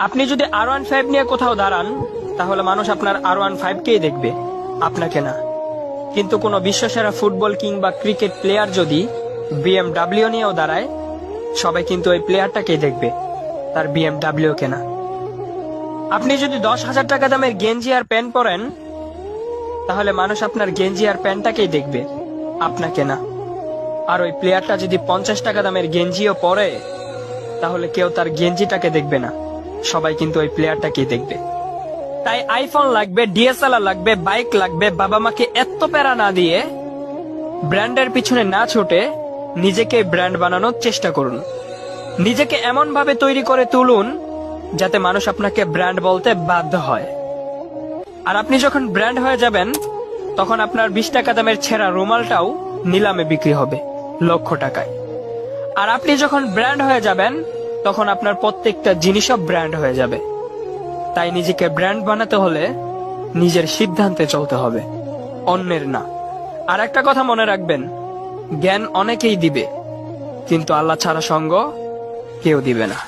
আপনি যদি R15 নিয়ে কোথাও দাঁড়ান, তাহলে মানুষ আপনার R15কেই দেখবে, আপনাকে না। কিন্তু কোনো বিশ্বসেরা ফুটবল কিংবা ক্রিকেট প্লেয়ার যদি BMW নিয়েও দাঁড়ায়, সবাই কিন্তু ওই প্লেয়ারটাকেই দেখবে, তার BMW কে না। আপনি যদি 10,000 টাকা দামের গেঞ্জি আর প্যান্ট পরেন, তাহলে মানুষ আপনার গেঞ্জি আর প্যান্টটাকেই দেখবে, আপনাকে না। আর ওই প্লেয়ারটা যদি 50 টাকা দামের গেঞ্জিও পরে, তাহলে কেউ তার গেঞ্জিটাকে দেখবে না, সবাই কিন্তু ওই প্লেয়ারটাকেই দেখবে। তাই আইফোন লাগবে, DSLR লাগবে, বাইক লাগবে, বাবা মাকে এত প্যারা না দিয়ে ব্র্যান্ডের পিছনে না ছুটে নিজেকে ব্র্যান্ড বানানোর চেষ্টা করুন। নিজেকে এমন ভাবে তৈরি করে তুলুন যাতে মানুষ আপনাকে ব্র্যান্ড বলতে বাধ্য হয়। আর আপনি যখন ব্র্যান্ড হয়ে যাবেন, তখন আপনার 20 টাকা দামের ছেঁড়া রুমালটাও নিলামে বিক্রি হবে লক্ষ টাকায়। আর আপনি যখন ব্র্যান্ড হয়ে যাবেন, তখন আপনার প্রত্যেকটা জিনিসও ব্র্যান্ড হয়ে যাবে। তাই নিজেকে ব্র্যান্ড বানাতে হলে নিজের সিদ্ধান্তে চলতে হবে, অন্যের না। আর একটা কথা মনে রাখবেন, জ্ঞান অনেকেই দিবে, কিন্তু আল্লাহ ছাড়া সঙ্গ কেউ দিবে না।